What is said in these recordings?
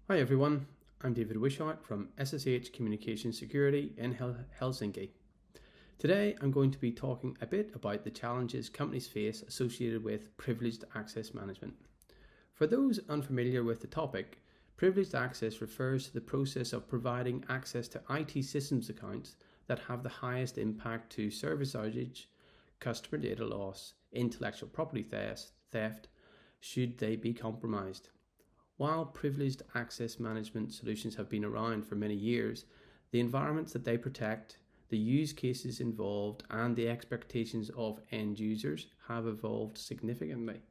Hi everyone, I'm David Wishart from SSH Communication Security in Helsinki. Today I'm going to be talking a bit about the challenges companies face associated with privileged access management. For those unfamiliar with the topic, privileged access refers to the process of providing access to IT systems accounts that have the highest impact to service outage, customer data loss, intellectual property theft should they be compromised. While privileged access management solutions have been around for many years, the environments that they protect, the use cases involved, and the expectations of end users have evolved significantly.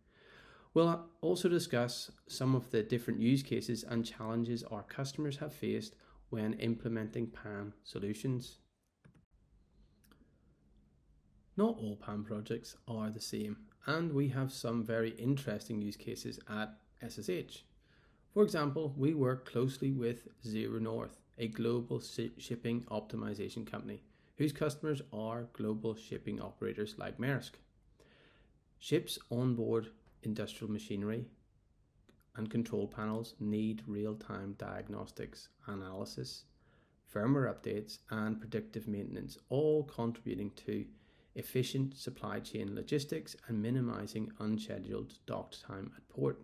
We'll also discuss some of the different use cases and challenges our customers have faced when implementing PAM solutions. Not all PAM projects are the same, and we have some very interesting use cases at SSH. For example, we work closely with Zero North, a global shipping optimization company, whose customers are global shipping operators like Maersk. Ships onboard industrial machinery and control panels need real-time diagnostics, analysis, firmware updates, and predictive maintenance, all contributing to efficient supply chain logistics and minimizing unscheduled dock time at port.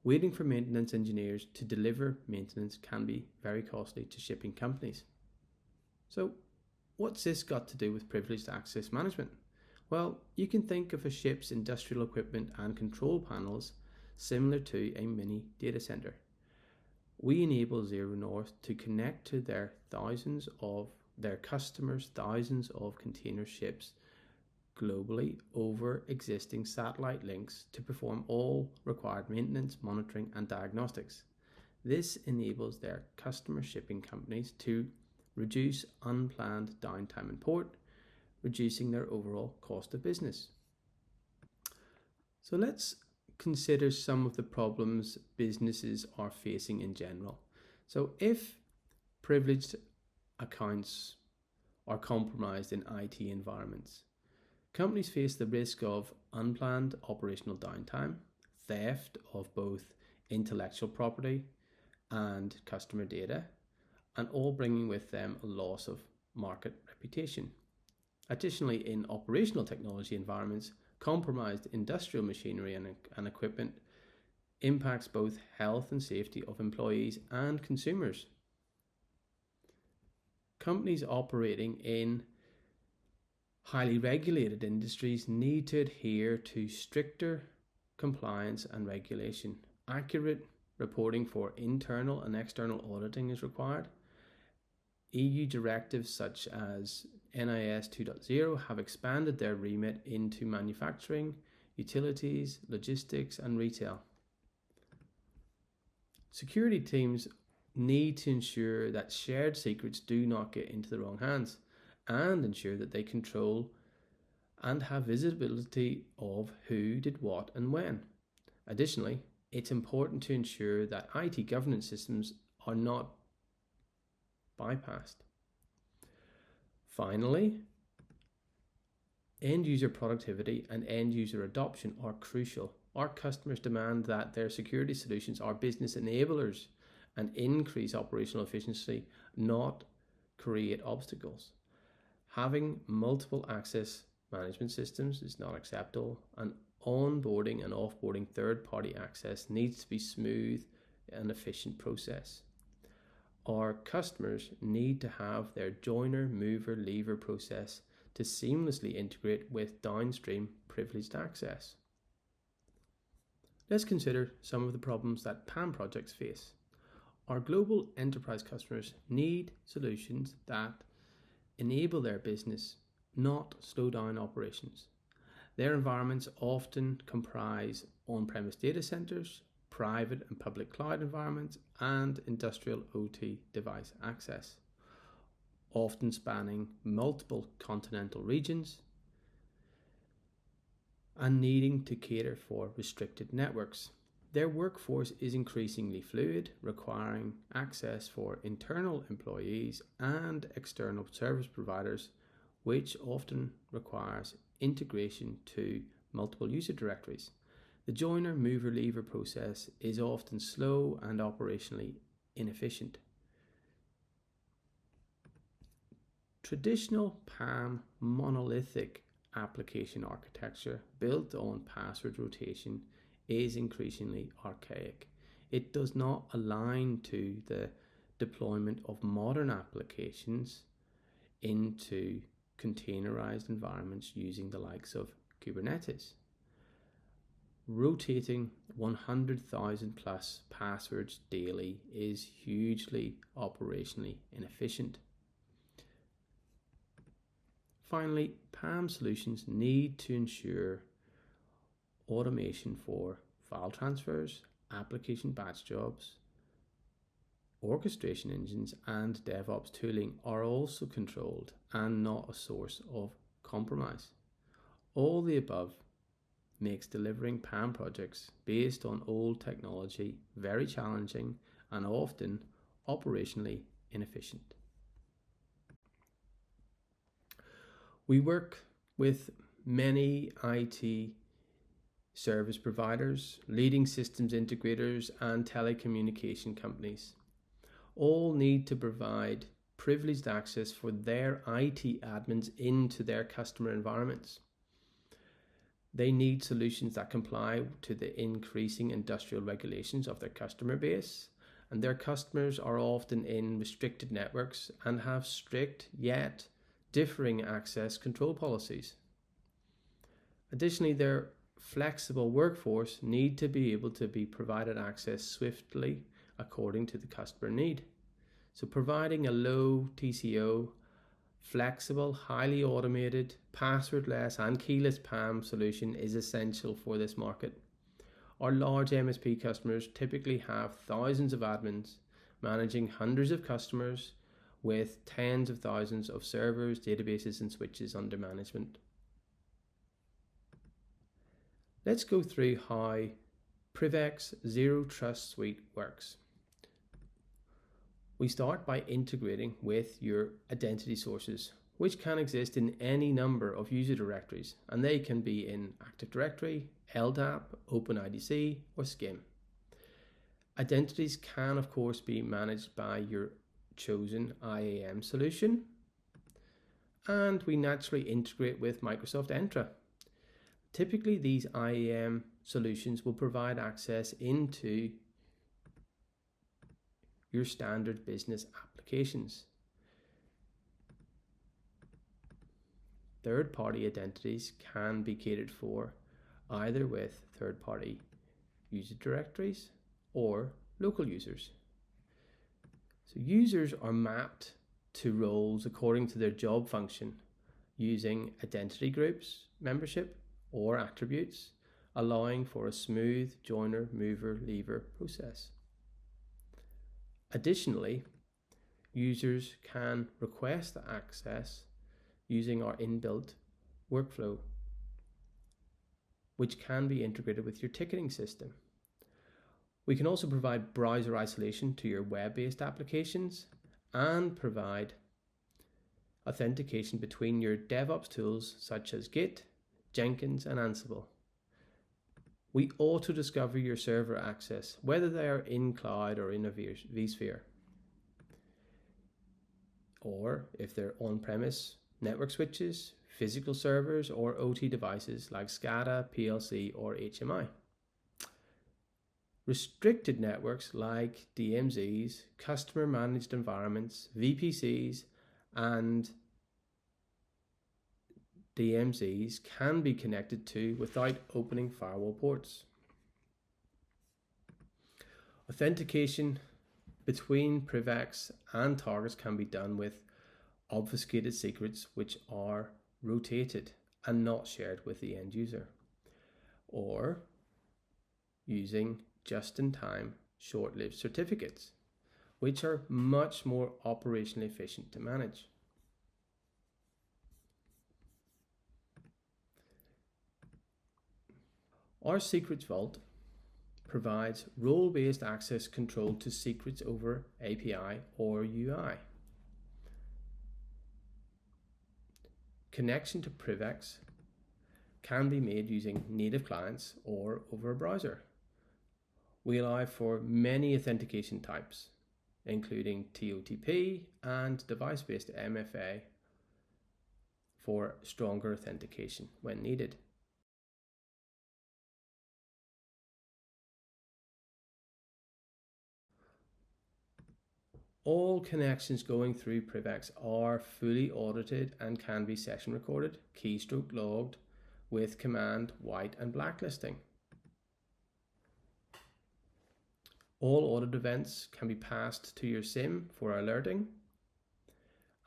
Waiting for maintenance engineers to deliver maintenance can be very costly to shipping companies. So, what's this got to do with privileged access management? Well, you can think of a ship's industrial equipment and control panels similar to a mini data center. We enable Zero North to connect to their customers' thousands of container ships globally over existing satellite links to perform all required maintenance, monitoring, and diagnostics. This enables their customer shipping companies to reduce unplanned downtime in port, reducing their overall cost of business. So let's consider some of the problems businesses are facing in general. So if privileged accounts are compromised in IT environments, companies face the risk of unplanned operational downtime, theft of both intellectual property and customer data, and all bringing with them a loss of market reputation. Additionally, in operational technology environments, compromised industrial machinery and equipment impacts both health and safety of employees and consumers. Companies operating in highly regulated industries need to adhere to stricter compliance and regulation. Accurate reporting for internal and external auditing is required. EU directives such as NIS 2.0 have expanded their remit into manufacturing, utilities, logistics, and retail. Security teams need to ensure that shared secrets do not get into the wrong hands, and ensure that they control and have visibility of who did what and when. Additionally, it's important to ensure that IT governance systems are not bypassed. Finally, end user productivity and end user adoption are crucial. Our customers demand that their security solutions are business enablers and increase operational efficiency, not create obstacles. Having multiple access management systems is not acceptable, and onboarding and offboarding third-party access needs to be smooth and efficient process. Our customers need to have their joiner, mover, leaver process to seamlessly integrate with downstream privileged access. Let's consider some of the problems that PAM projects face. Our global enterprise customers need solutions that enable their business, not slow down operations. Their environments often comprise on-premise data centers, private and public cloud environments, and industrial OT device access, often spanning multiple continental regions and needing to cater for restricted networks. Their workforce is increasingly fluid, requiring access for internal employees and external service providers, which often requires integration to multiple user directories. The joiner, mover, lever process is often slow and operationally inefficient. Traditional PAM monolithic application architecture built on password rotation is increasingly archaic. It does not align to the deployment of modern applications into containerized environments using the likes of Kubernetes. Rotating 100,000 plus passwords daily is hugely operationally inefficient. Finally, PAM solutions need to ensure automation for file transfers, application batch jobs, orchestration engines, and DevOps tooling are also controlled and not a source of compromise. All the above makes delivering PAM projects based on old technology very challenging and often operationally inefficient. We work with many IT service providers, leading systems integrators, and telecommunication companies. All need to provide privileged access for their IT admins into their customer environments. They need solutions that comply to the increasing industrial regulations of their customer base, and their customers are often in restricted networks and have strict yet differing access control policies. Additionally, their flexible workforce need to be able to be provided access swiftly according to the customer need. So providing a low TCO, flexible, highly automated, passwordless and keyless PAM solution is essential for this market. Our large MSP customers typically have thousands of admins managing hundreds of customers with tens of thousands of servers, databases, and switches under management. Let's go through how PrivX Zero Trust Suite works. We start by integrating with your identity sources, which can exist in any number of user directories, and they can be in Active Directory, LDAP, OpenIDC, or SCIM. Identities can, of course, be managed by your chosen IAM solution, and we naturally integrate with Microsoft Entra. Typically, these IAM solutions will provide access into your standard business applications. Third-party identities can be catered for either with third-party user directories or local users. So users are mapped to roles according to their job function using identity groups, membership, or attributes, allowing for a smooth joiner, mover, lever process. Additionally, users can request access using our inbuilt workflow, which can be integrated with your ticketing system. We can also provide browser isolation to your web-based applications and provide authentication between your DevOps tools such as Git, Jenkins, and Ansible. We auto-discover your server access, whether they are in cloud or in a vSphere, or if they're on-premise network switches, physical servers, or OT devices like SCADA, PLC, or HMI. Restricted networks like DMZs, customer managed environments, VPCs, and DMZs can be connected to without opening firewall ports. Authentication between PrivX and targets can be done with obfuscated secrets, which are rotated and not shared with the end user, or using just-in-time short-lived certificates, which are much more operationally efficient to manage. Our Secrets Vault provides role-based access control to secrets over API or UI. Connection to PrivX can be made using native clients or over a browser. We allow for many authentication types, including TOTP and device-based MFA for stronger authentication when needed. All connections going through PrivX are fully audited and can be session recorded, keystroke logged with command white and blacklisting. All audit events can be passed to your SIM for alerting.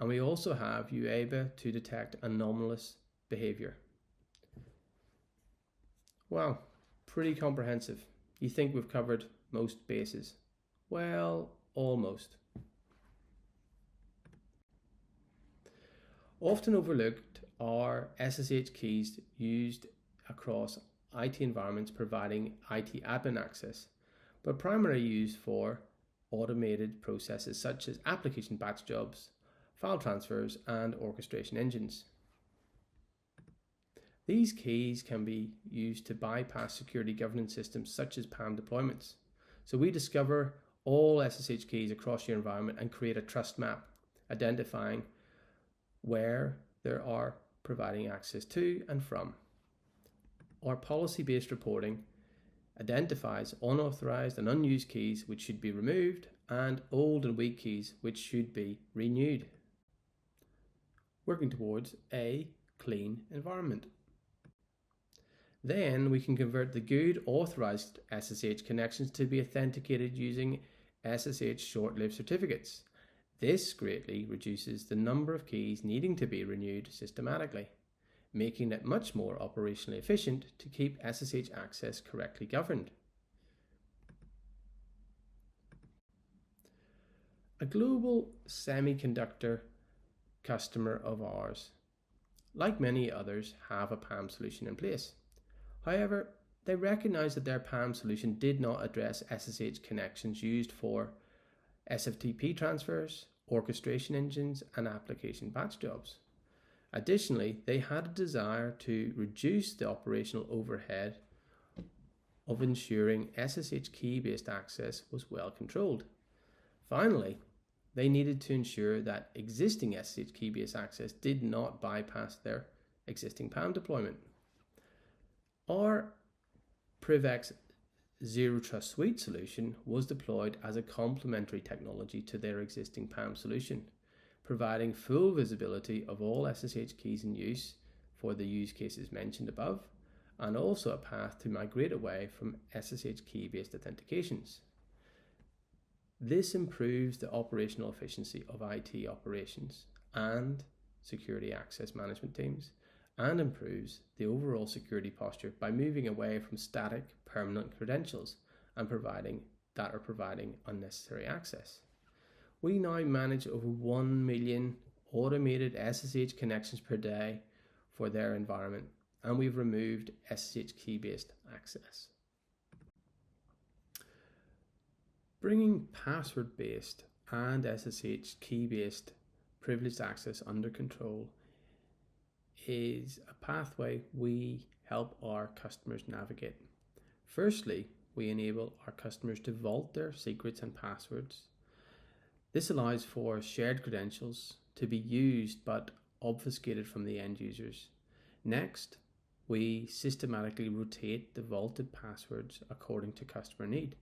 And we also have UABA to detect anomalous behavior. Wow, pretty comprehensive. You think we've covered most bases? Well, almost. Often overlooked are SSH keys used across IT environments providing IT admin access, but primarily used for automated processes such as application batch jobs, file transfers, and orchestration engines. These keys can be used to bypass security governance systems such as PAM deployments. So we discover all SSH keys across your environment and create a trust map, identifying where there are providing access to and from. Our policy-based reporting identifies unauthorized and unused keys which should be removed and old and weak keys which should be renewed, working towards a clean environment. Then we can convert the good authorized SSH connections to be authenticated using SSH short-lived certificates. This greatly reduces the number of keys needing to be renewed systematically, making it much more operationally efficient to keep SSH access correctly governed. A global semiconductor customer of ours, like many others, have a PAM solution in place. However, they recognized that their PAM solution did not address SSH connections used for SFTP transfers, orchestration engines, and application batch jobs. Additionally, they had a desire to reduce the operational overhead of ensuring SSH key-based access was well controlled. Finally, they needed to ensure that existing SSH key-based access did not bypass their existing PAM deployment. Our PrivX Zero Trust Suite solution was deployed as a complementary technology to their existing PAM solution, providing full visibility of all SSH keys in use for the use cases mentioned above, and also a path to migrate away from SSH key-based authentications. This improves the operational efficiency of IT operations and security access management teams, and improves the overall security posture by moving away from static permanent credentials and providing unnecessary access. We now manage over 1 million automated SSH connections per day for their environment, and we've removed SSH key-based access. Bringing password-based and SSH key-based privileged access under control is a pathway we help our customers navigate. Firstly, we enable our customers to vault their secrets and passwords. This allows for shared credentials to be used but obfuscated from the end users. Next, we systematically rotate the vaulted passwords according to customer need.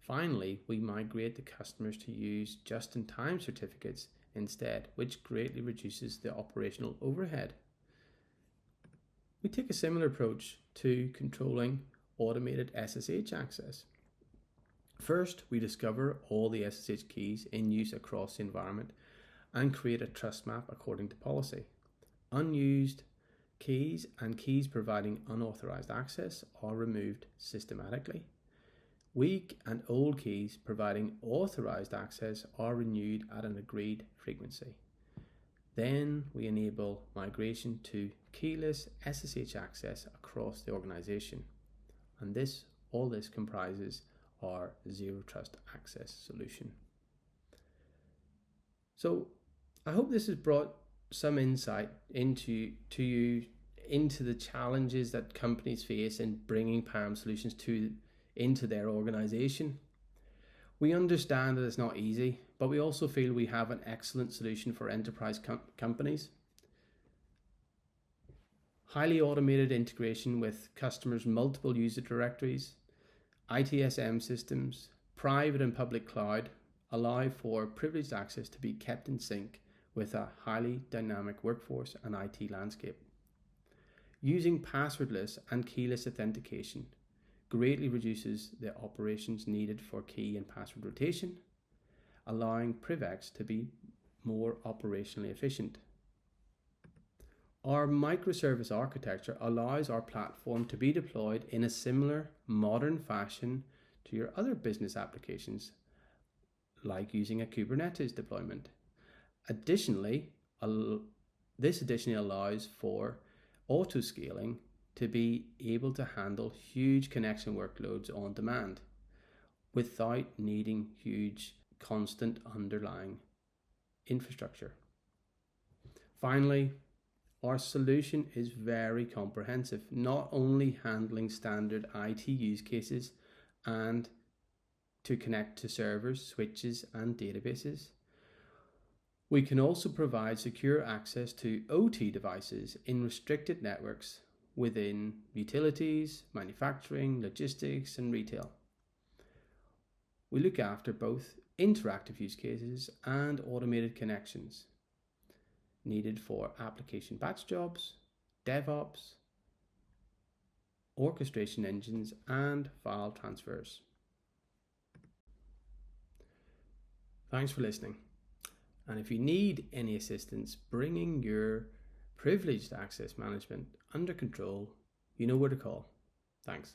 Finally, we migrate the customers to use just-in-time certificates instead, which greatly reduces the operational overhead. We take a similar approach to controlling automated SSH access. First, we discover all the SSH keys in use across the environment and create a trust map according to policy. Unused keys and keys providing unauthorized access are removed systematically. Weak and old keys providing authorized access are renewed at an agreed frequency. Then we enable migration to keyless SSH access across the organization. And all this comprises our Zero Trust Access solution. So I hope this has brought some insight to you into the challenges that companies face in bringing PAM solutions into their organization. We understand that it's not easy, but we also feel we have an excellent solution for enterprise companies. Highly automated integration with customers' multiple user directories, ITSM systems, private and public cloud allow for privileged access to be kept in sync with a highly dynamic workforce and IT landscape. Using passwordless and keyless authentication greatly reduces the operations needed for key and password rotation, allowing PrivX to be more operationally efficient. Our microservice architecture allows our platform to be deployed in a similar modern fashion to your other business applications, like using a Kubernetes deployment. Additionally, this allows for auto-scaling to be able to handle huge connection workloads on demand without needing huge constant underlying infrastructure. Finally, our solution is very comprehensive, not only handling standard IT use cases and to connect to servers, switches, and databases. We can also provide secure access to OT devices in restricted networks within utilities, manufacturing, logistics, and retail. We look after both interactive use cases and automated connections needed for application batch jobs, DevOps, orchestration engines, and file transfers. Thanks for listening. And if you need any assistance bringing your privileged access management under control, you know where to call. Thanks.